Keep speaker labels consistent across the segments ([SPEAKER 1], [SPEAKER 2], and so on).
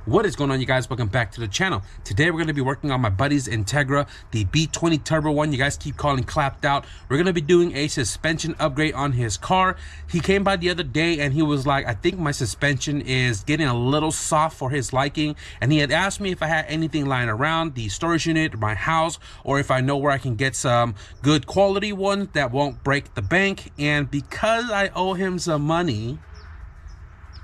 [SPEAKER 1] What is going on, you guys? Welcome back to the channel. Today we're going to be working on my buddy's Integra, the B20 turbo one you guys keep calling clapped out. We're going to be doing a suspension upgrade on his car. He came by the other day and he was like, I think my suspension is getting a little soft for his liking, and he had asked me if I had anything lying around the storage unit, my house, or if I know where I can get some good quality ones that won't break the bank. And because I owe him some money,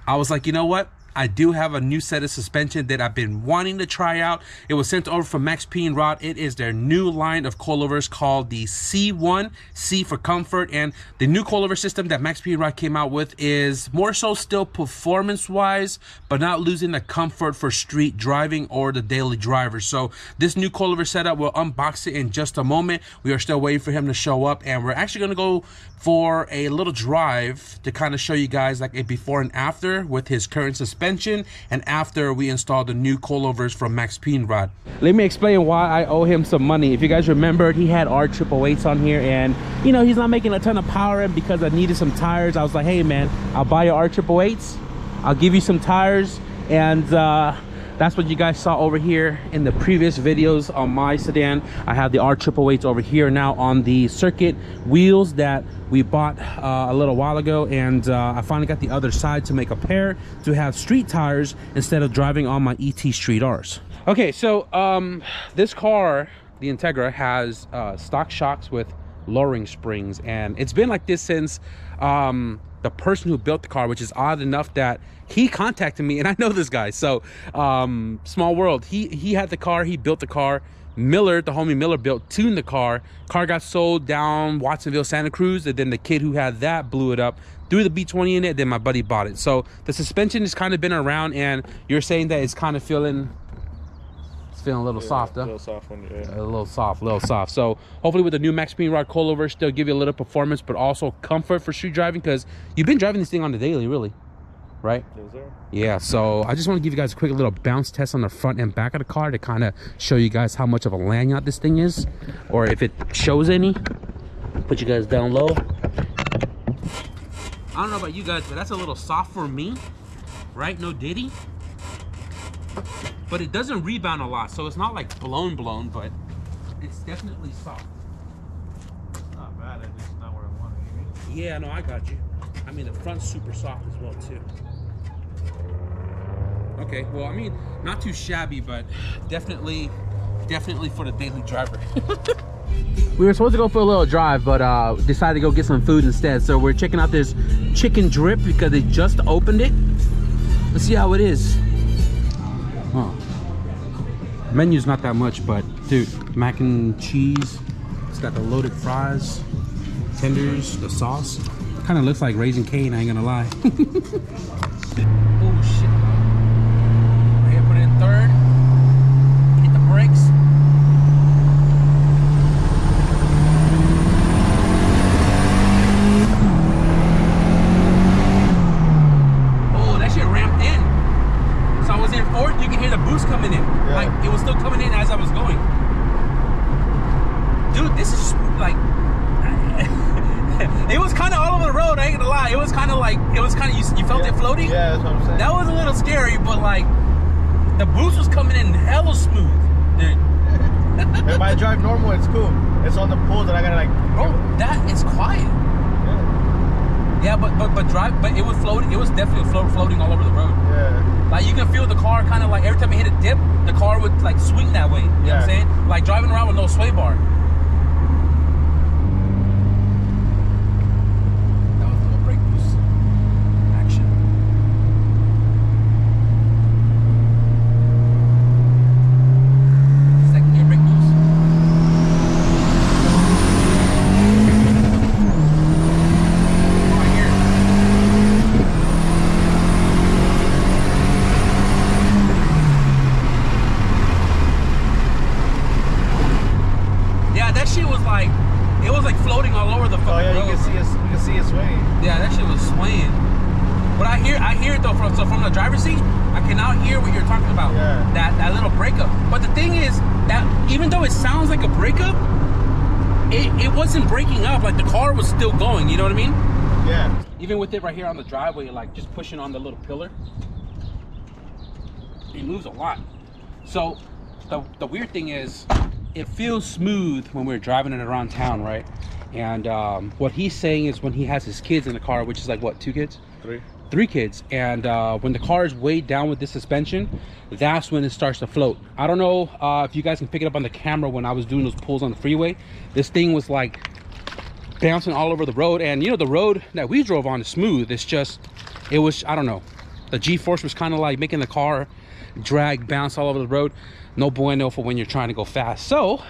[SPEAKER 1] I was like, you know what? I do have a new set of suspension that I've been wanting to try out. It was sent over from Maxspeedingrod. It is their new line of coilovers called the C1, C for comfort. And the new coilover system that Maxspeedingrod came out with is more so still performance-wise, but not losing the comfort for street driving or the daily driver. So this new coilover setup, we'll unbox it in just a moment. We are still waiting for him to show up, and we're actually going to go for a little drive to kind of show you guys like a before and after with his current suspension and after we install the new coilovers from Maxspeedingrod. Let me explain why I owe him some money. If you guys remembered, he had R888s on here, and you know, he's not making a ton of power, and because I needed some tires, I was like, hey man, I'll buy your R888s, I'll give you some tires. And that's what you guys saw over here in the previous videos on my sedan. I have the R888s over here now on the circuit wheels that we bought a little while ago, and I finally got the other side to make a pair to have street tires instead of driving on my ET Street Rs. Okay, so this car, the Integra, has stock shocks with lowering springs, and it's been like this since the person who built the car, which is odd enough that he contacted me, and I know this guy, so small world. He had the car, he built the car. Miller, the homie Miller, tuned the car. Car got sold down Watsonville, Santa Cruz, and then the kid who had that blew it up, threw the B20 in it, then my buddy bought it. So the suspension has kind of been around, and you're saying that it's kind of feeling a little soft, huh?
[SPEAKER 2] A little soft one, yeah.
[SPEAKER 1] A little soft. So hopefully with the new Maxspeedingrod coilovers, still give you a little performance, but also comfort for street driving, because you've been driving this thing on the daily, really, right?
[SPEAKER 2] Yes, sir.
[SPEAKER 1] Yeah, so I just want to give you guys a quick little bounce test on the front and back of the car to kind of show you guys how much of a lanyard this thing is, or if it shows any. Put you guys down low. I don't know about you guys, but that's a little soft for me, right? No diddy. But it doesn't rebound a lot, so it's not like blown, but it's definitely soft.
[SPEAKER 2] It's not bad, it's just not where I want it.
[SPEAKER 1] Yeah, no, I got you. I mean, the front's super soft as well, too. Okay, well, I mean, not too shabby, but definitely for the daily driver. We were supposed to go for a little drive, but decided to go get some food instead. So we're checking out this chicken drip because they just opened it. Let's see how it is. Oh, menu's not that much, but dude, mac and cheese. It's got the loaded fries, tenders, the sauce. Kind of looks like Raising Cane, I ain't gonna lie. Oh shit! Right here, put it in third. Hit the brakes. Oh, that shit ramped in. So I was in fourth, you can hear the boost coming in. Yeah. Like, it was still coming in as I was going. Dude, this is like, it was kind of all over the road, I ain't gonna lie. It was kind of, you felt it floating?
[SPEAKER 2] Yeah, that's what I'm saying.
[SPEAKER 1] That was a little scary, but like, the boost was coming in hella smooth, dude.
[SPEAKER 2] If I drive normal, it's cool. It's on the pool that I gotta like.
[SPEAKER 1] Bro, that is quiet. Yeah, but it was floating. It was definitely floating all over the road.
[SPEAKER 2] Yeah.
[SPEAKER 1] Like, you can feel the car kind of like, every time it hit a dip, the car would like swing that way. You know what I'm saying? Like driving around with no sway bar. That was a little brake boost action. Second gear brake boost. Floating all over the fucking road.
[SPEAKER 2] You can see it swaying.
[SPEAKER 1] Yeah, that shit was swaying. But I hear it though from the driver's seat. I can now hear what you're talking about.
[SPEAKER 2] Yeah.
[SPEAKER 1] That little breakup. But the thing is that even though it sounds like a breakup, it wasn't breaking up. Like the car was still going. You know what I mean?
[SPEAKER 2] Yeah.
[SPEAKER 1] Even with it right here on the driveway, like just pushing on the little pillar. it moves a lot. So the weird thing is, it feels smooth when we're driving it around town, right? And what he's saying is when he has his kids in the car, which is like what, 2 kids? 3 kids, and when the car is weighed down with this suspension, that's when it starts to float. I don't know if you guys can pick it up on the camera. When I was doing those pulls on the freeway, this thing was like bouncing all over the road. And you know, the road that we drove on is smooth. It's just, it was, I don't know, the G-force was kind of like making the car drag, bounce all over the road. No bueno for when you're trying to go fast. So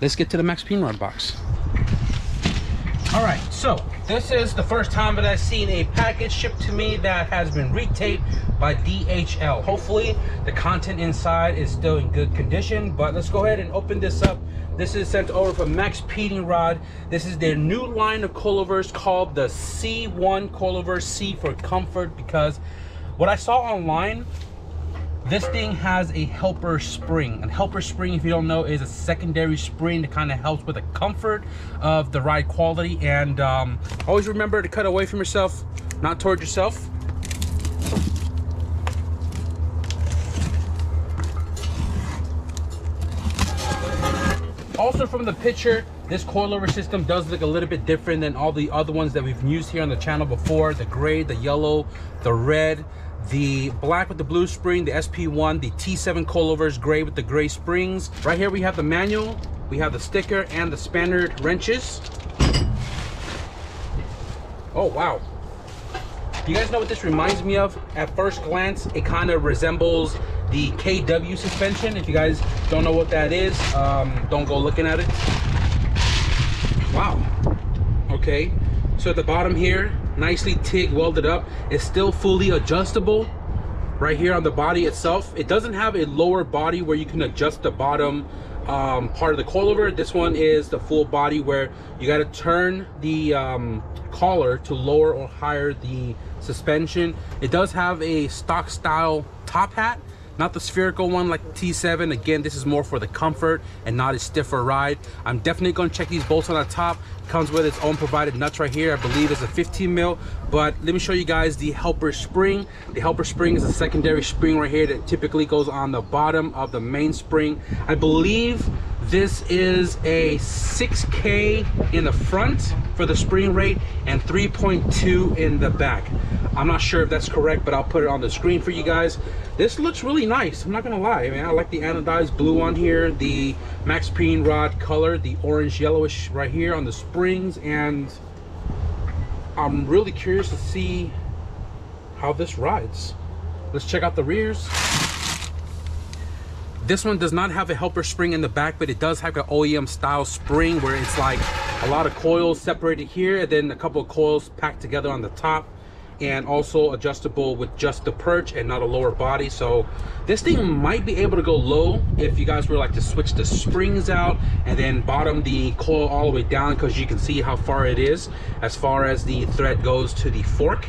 [SPEAKER 1] let's get to the Maxspeedingrod box. All right, so this is the first time that I've seen a package shipped to me that has been retaped by DHL. Hopefully the content inside is still in good condition, but let's go ahead and open this up. This is sent over from Maxspeedingrod. This is their new line of coilovers called the C1 coilover, C for comfort, because what I saw online, this thing has a helper spring. And helper spring, if you don't know, is a secondary spring that kind of helps with the comfort of the ride quality. And always remember to cut away from yourself, not toward yourself. Also from the picture, this coilover system does look a little bit different than all the other ones that we've used here on the channel before. The gray, the yellow, the red, the black with the blue spring, the SP1, the T7 coilovers, gray with the gray springs. Right here we have the manual, we have the sticker, and the standard wrenches. Oh wow. You guys know what this reminds me of? At first glance, it kind of resembles the KW suspension. If you guys don't know what that is, don't go looking at it. Wow. Okay, so at the bottom here, nicely TIG welded up. It's still fully adjustable right here on the body itself. It doesn't have a lower body where you can adjust the bottom part of the coilover. This one is the full body where you got to turn the collar to lower or higher the suspension. It does have a stock style top hat, not the spherical one like T7. Again, this is more for the comfort and not a stiffer ride. I'm definitely going to check these bolts on the top. Comes with its own provided nuts right here. I believe it's a 15 mil, but let me show you guys the helper spring. The helper spring is a secondary spring right here that typically goes on the bottom of the main spring. I believe this is a 6K in the front for the spring rate and 3.2 in the back. I'm not sure if that's correct, but I'll put it on the screen for you guys. This looks really nice, I'm not gonna lie, man. I like the anodized blue on here, the Maxspeedingrod color, the orange yellowish right here on the springs, and I'm really curious to see how this rides. Let's check out the rears. This one does not have a helper spring in the back, but it does have an OEM style spring where it's like a lot of coils separated here and then a couple of coils packed together on the top, and also adjustable with just the perch and not a lower body. So this thing might be able to go low if you guys were like to switch the springs out and then bottom the coil all the way down, because you can see how far it is as far as the thread goes to the fork.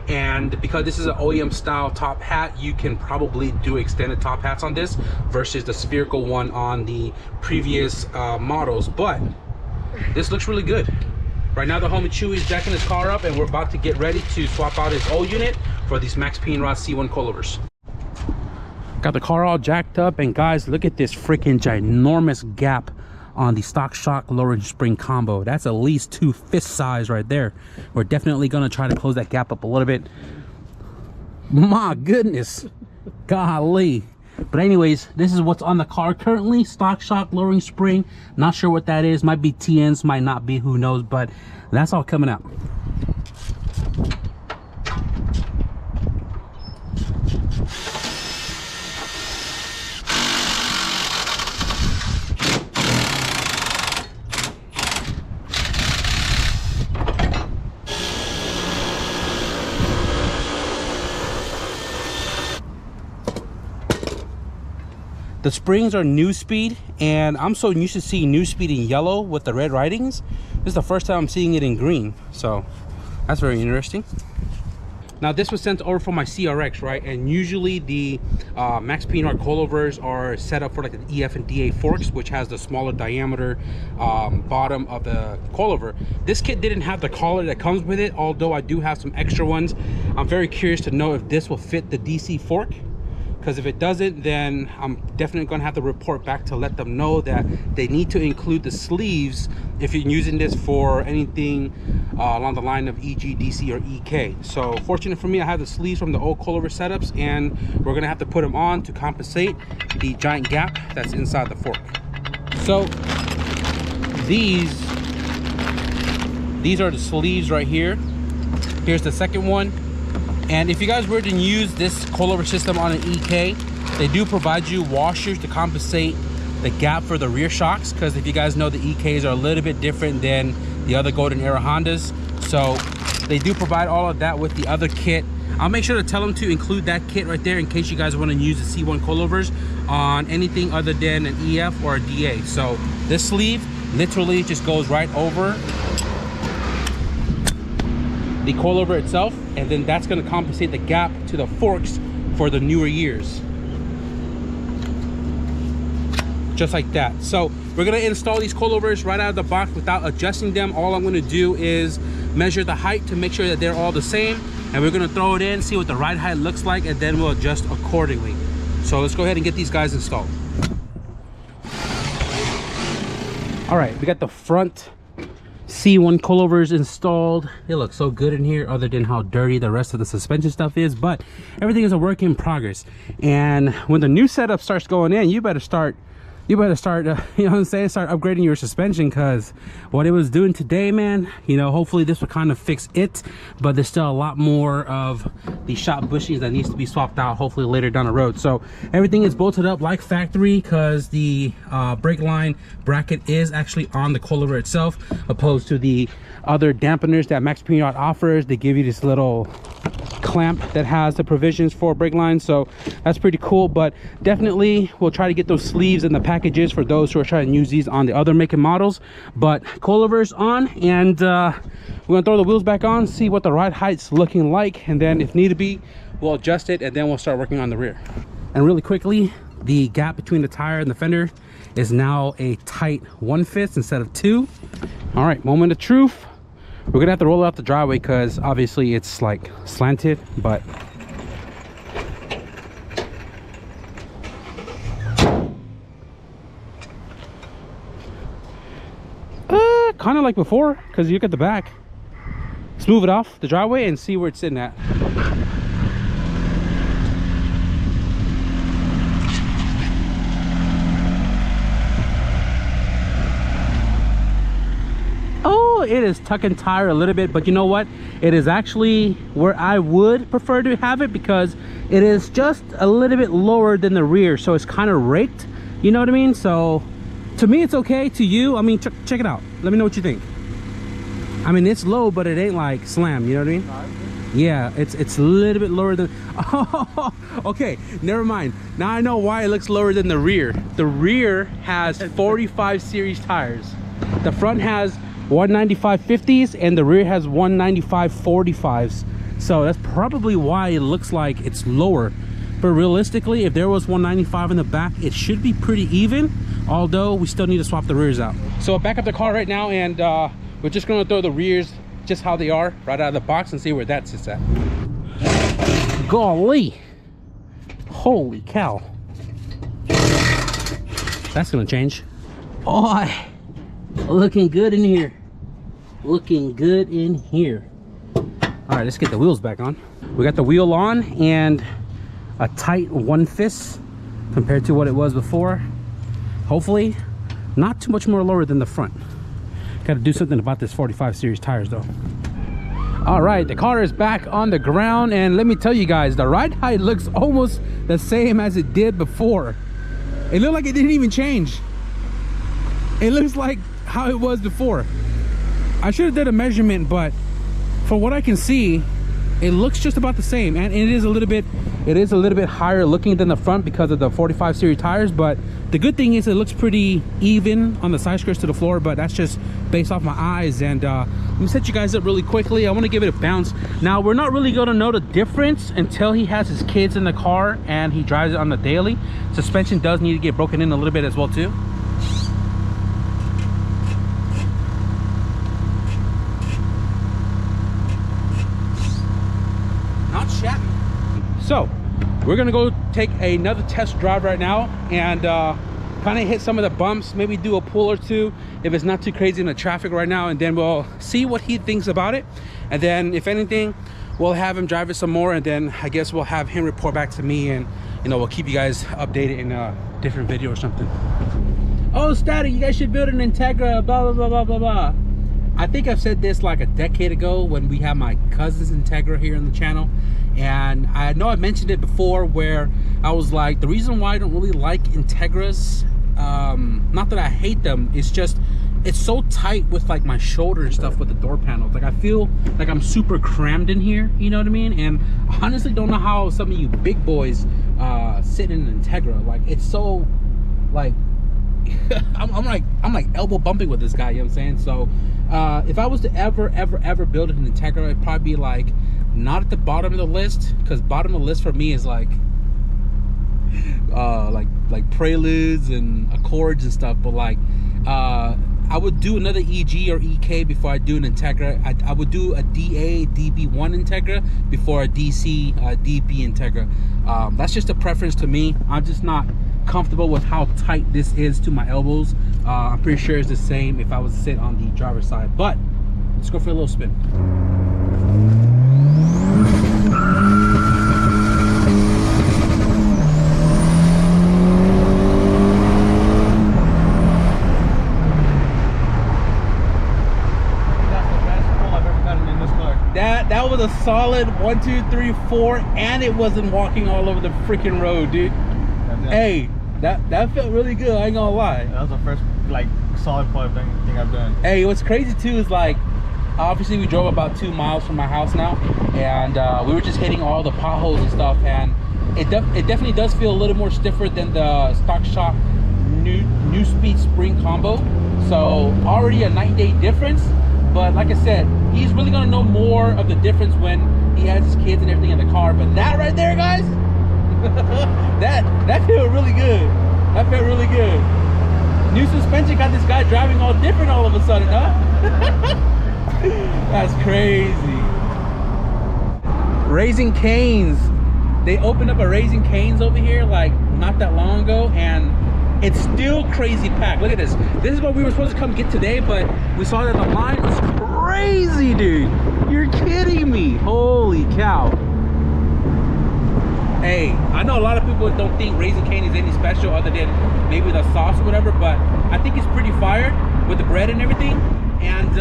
[SPEAKER 1] And because this is an OEM style top hat, you can probably do extended top hats on this versus the spherical one on the previous models. But this looks really good. Right now the homie Chewy is jacking his car up and we're about to get ready to swap out his old unit for these Maxspeedingrod C1 coilovers. Got the car all jacked up, and guys, look at this freaking ginormous gap on the stock shock lowering spring combo. That's at least 2 fist size right there. We're definitely gonna try to close that gap up a little bit. My goodness, golly. But anyways, this is what's on the car currently. Stock shock lowering spring, not sure what that is. Might be TNs, might not be, who knows, but that's all coming out. The springs are new speed, and I'm so used to seeing new speed in yellow with the red writings. This is the first time I'm seeing it in green, so that's very interesting. Now this was sent over from my CRX, right? And usually the Maxspeedingrod coilovers are set up for like the EF and DA forks, which has the smaller diameter bottom of the coilover. This kit didn't have the collar that comes with it, although I do have some extra ones. I'm very curious to know if this will fit the DC fork, because if it doesn't, then I'm definitely gonna have to report back to let them know that they need to include the sleeves if you're using this for anything along the line of EG, DC, or EK. So fortunate for me, I have the sleeves from the old Coilover setups, and we're gonna have to put them on to compensate the giant gap that's inside the fork. So these are the sleeves right here. Here's the second one. And if you guys were to use this coilover system on an EK, they do provide you washers to compensate the gap for the rear shocks, because if you guys know, the EKs are a little bit different than the other golden era Hondas. So they do provide all of that with the other kit. I'll make sure to tell them to include that kit right there in case you guys want to use the C1 coilovers on anything other than an EF or a DA. So this sleeve literally just goes right over the coilover itself, and then that's going to compensate the gap to the forks for the newer years, just like that. So we're going to install these coilovers right out of the box without adjusting them. All I'm going to do is measure the height to make sure that they're all the same, and we're going to throw it in, see what the ride height looks like, and then we'll adjust accordingly. So let's go ahead and get these guys installed. All right, we got the front C1 coilovers installed. It looks so good in here, other than how dirty the rest of the suspension stuff is, but everything is a work in progress. And when the new setup starts going in, you better start you know what I'm saying, start upgrading your suspension, because what it was doing today, man, you know, hopefully this will kind of fix it, but there's still a lot more of the shop bushings that needs to be swapped out, hopefully later down the road. So everything is bolted up like factory, because the brake line bracket is actually on the coilover itself, opposed to the other dampeners that Maxspeedingrod offers. They give you this little clamp that has the provisions for brake lines, so that's pretty cool. But definitely we'll try to get those sleeves and the packages for those who are trying to use these on the other make and models. But coilovers on, and we're gonna throw the wheels back on, see what the ride height's looking like, and then if need be, we'll adjust it, and then we'll start working on the rear. And really quickly, the gap between the tire and the fender is now a tight 1/5 instead of 2. All right, moment of truth. We're gonna have to roll out the driveway because obviously it's like slanted, but kind of like before, because you look at the back. Let's move it off the driveway and see where it's sitting at. It is tucking tire a little bit, but you know what, it is actually where I would prefer to have it, because it is just a little bit lower than the rear, so it's kind of raked, you know what I mean? So to me it's okay. To you, I mean, check it out, let me know what you think. I mean, it's low, but it ain't like slam, you know what I mean? Yeah, it's a little bit lower than oh, okay, never mind. Now I know why it looks lower than the rear. The rear has 45 series tires. The front has 195 50s and the rear has 195 45s, so that's probably why it looks like it's lower. But realistically, if there was 195 in the back, it should be pretty even, although we still need to swap the rears out. So I'll back up the car right now, and we're just going to throw the rears just how they are right out of the box and see where that sits at. Golly, holy cow, that's gonna change. Oh, looking good in here, looking good in here. All right, let's get the wheels back on. We got the wheel on, and a tight 1/5 compared to what it was before. Hopefully not too much more lower than the front. Got to do something about this 45 series tires though. All right, the car is back on the ground, and let me tell you guys, the ride height looks almost the same as it did before. It looked like it didn't even change. It looks like how it was before. I should have did a measurement, but from what I can see, it looks just about the same. And it is a little bit higher looking than the front because of the 45 series tires. But the good thing is it looks pretty even on the side skirts to the floor, but that's just based off my eyes. And let me set you guys up really quickly. I want to give it a bounce. Now, we're not really going to know the difference until he has his kids in the car and he drives it on the daily. Suspension does need to get broken in a little bit as well too. So we're gonna go take another test drive right now and kind of hit some of the bumps, maybe do a pull or two if it's not too crazy in the traffic right now, and then we'll see what he thinks about it. And then if anything, we'll have him drive it some more, and then I guess we'll have him report back to me, and you know, we'll keep you guys updated in a different video or something. Oh, Static, you guys should build an Integra, blah blah blah blah blah blah. I think I've said this like a decade ago when we had my cousin's Integra here on the channel, and I know I mentioned it before where I was like, the reason why I don't really like Integras, not that I hate them, it's just it's so tight with like my shoulder and stuff with the door panels. Like I feel like I'm super crammed in here, you know what I mean? And I honestly don't know how some of you big boys sit in an Integra. Like it's so like I'm like elbow bumping with this guy, you know what I'm saying? So if I was to ever build an Integra, it'd probably be like not at the bottom of the list, because bottom of the list for me is like preludes and accords and stuff. But like I would do another EG or EK before I do an Integra. I would do a DA DB1 Integra before a DC DB Integra. That's just a preference to me. I'm just not comfortable with how tight this is to my elbows. I'm pretty sure it's the same if I was to sit on the driver's side. But let's go for a little spin. That was a solid 1, 2, 3, 4, and it wasn't walking all over the freaking road, dude. Hey, that felt really good, I ain't gonna lie.
[SPEAKER 2] That was the first like solid point thing I've done.
[SPEAKER 1] Hey, what's crazy too is like, obviously we drove about 2 miles from my house now, and we were just hitting all the potholes and stuff, and it definitely does feel a little more stiffer than the stock shock new speed spring combo. So already a night-day difference. But like I said, he's really gonna know more of the difference when he has his kids and everything in the car. But that right there, guys, that felt really good. That felt really good. New suspension got this guy driving all different all of a sudden, huh? That's crazy. Raising Cane's. They opened up a Raising Cane's over here like not that long ago, and it's still crazy packed. Look at this. This is what we were supposed to come get today, but we saw that the line was crazy, dude. You're kidding me. Holy cow. Hey, I know a lot of people don't think Raising Cane is any special other than maybe the sauce or whatever, but I think it's pretty fire with the bread and everything. And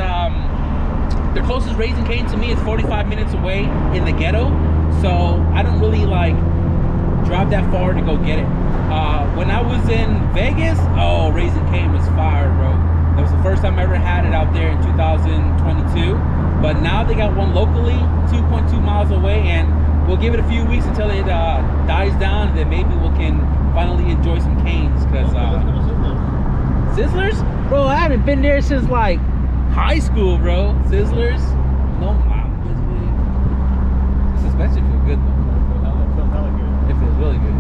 [SPEAKER 1] the closest Raising Cane to me is 45 minutes away in the ghetto, so I don't really like drive that far to go get it. When I was in Vegas, oh, Raising Cane was fire, bro. That was the first time I ever had it out there in 2022. But now they got one locally, 2.2 miles away, and we'll give it a few weeks until it dies down, and then maybe we can finally enjoy some canes. Cause Sizzlers, bro, I haven't been there since like high school, bro. Sizzlers, no, wow, the suspension feels good though. It feels really good.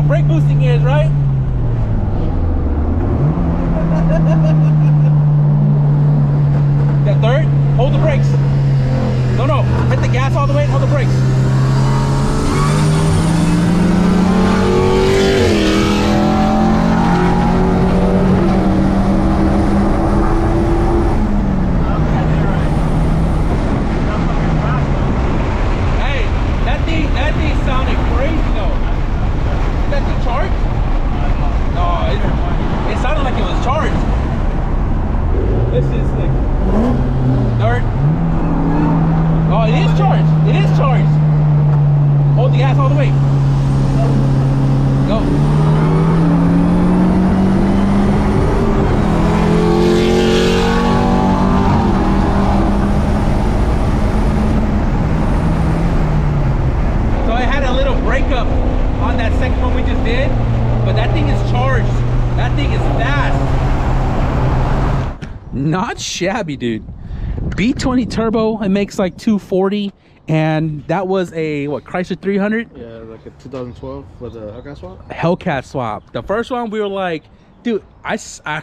[SPEAKER 1] Brake boosting is, right? That third, hold the brakes. No, hit the gas all the way and hold the brakes. Third. Oh, it is charged. It is charged. Hold the gas all the way. Go. Breakup on that second one we just did, but that thing is charged. That thing is fast. Not shabby, dude. B20 turbo, it makes like 240, and that was a what, Chrysler 300?
[SPEAKER 2] Yeah, like a 2012 with a Hellcat swap.
[SPEAKER 1] Hellcat swap. The first one we were like, dude, I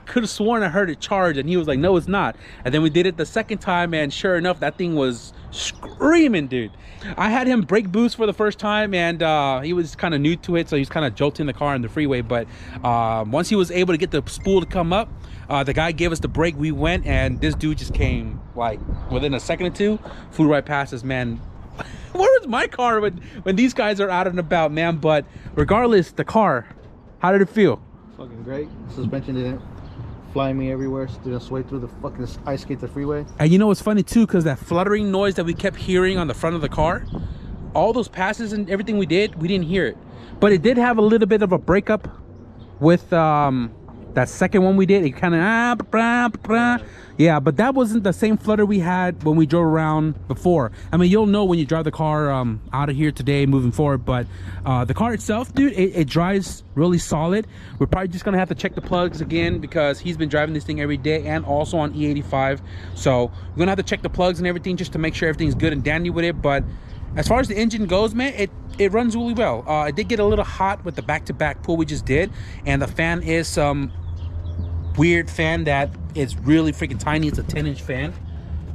[SPEAKER 1] could have sworn I heard it charge, and he was like, no, it's not. And then we did it the second time, and sure enough, that thing was screaming, dude. I had him brake boost for the first time, and he was kind of new to it, so he's kind of jolting the car in the freeway. But once he was able to get the spool to come up, the guy gave us the brake. We went, and this dude just came like within a second or two, flew right past us, man. Where was my car when these guys are out and about, man? But regardless, the car, how did it feel?
[SPEAKER 2] Fucking great. Suspension didn't fly me everywhere. Didn't sway through the fucking ice skate the freeway.
[SPEAKER 1] And you know what's funny too, because that fluttering noise that we kept hearing on the front of the car, all those passes and everything we didn't hear it. But it did have a little bit of a breakup with that second one we did. It kind of yeah, but that wasn't the same flutter we had when we drove around before. I mean, you'll know when you drive the car out of here today moving forward, but the car itself, dude, it drives really solid. We're probably just gonna have to check the plugs again because he's been driving this thing every day and also on E85, so we're gonna have to check the plugs and everything just to make sure everything's good and dandy with it. But as far as the engine goes, man, it runs really well. It did get a little hot with the back-to-back pull we just did, and the fan is some weird fan that is really freaking tiny. It's a 10-inch fan,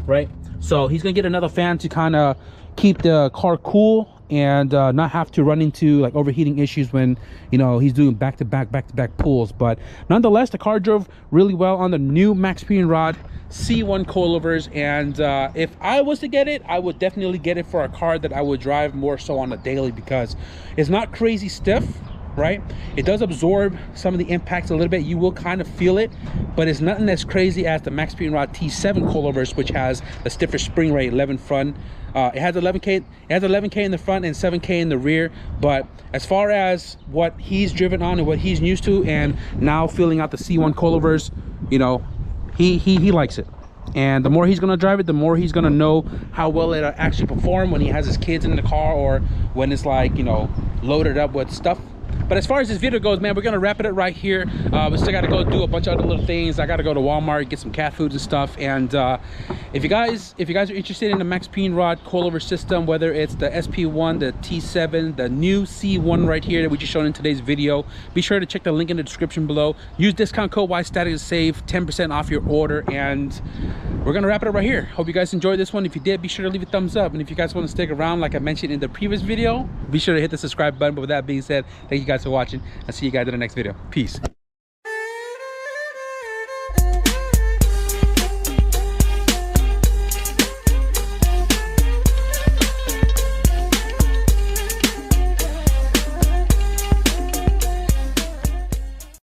[SPEAKER 1] right? So he's gonna get another fan to kind of keep the car cool and not have to run into like overheating issues when, you know, he's doing back-to-back pulls. But nonetheless, the car drove really well on the new Maxspeedingrod C1 coilovers, and if I was to get it, I would definitely get it for a car that I would drive more so on a daily, because it's not crazy stiff, right? It does absorb some of the impacts a little bit. You will kind of feel it, but it's nothing as crazy as the Maxspeedingrod T7 coilovers, which has the stiffer spring rate, 11 front. It has 11K. It has 11K in the front and 7K in the rear. But as far as what he's driven on and what he's used to, and now filling out the C1 coilovers, you know, he likes it. And the more he's gonna drive it, the more he's gonna know how well it actually perform when he has his kids in the car or when it's like, you know, loaded up with stuff. But as far as this video goes, man, we're gonna wrap it up right here. We still gotta go do a bunch of other little things. I gotta go to Walmart, get some cat foods and stuff. And if you guys are interested in the Maxspeedingrod coilover system, whether it's the SP1, the T7, the new C1 right here that we just showed in today's video, be sure to check the link in the description below. Use discount code YStatic to save 10% off your order. And we're gonna wrap it up right here. Hope you guys enjoyed this one. If you did, be sure to leave a thumbs up. And if you guys want to stick around, like I mentioned in the previous video, be sure to hit the subscribe button. But with that being said, thank you guys for watching. I'll see you guys in the next video. Peace.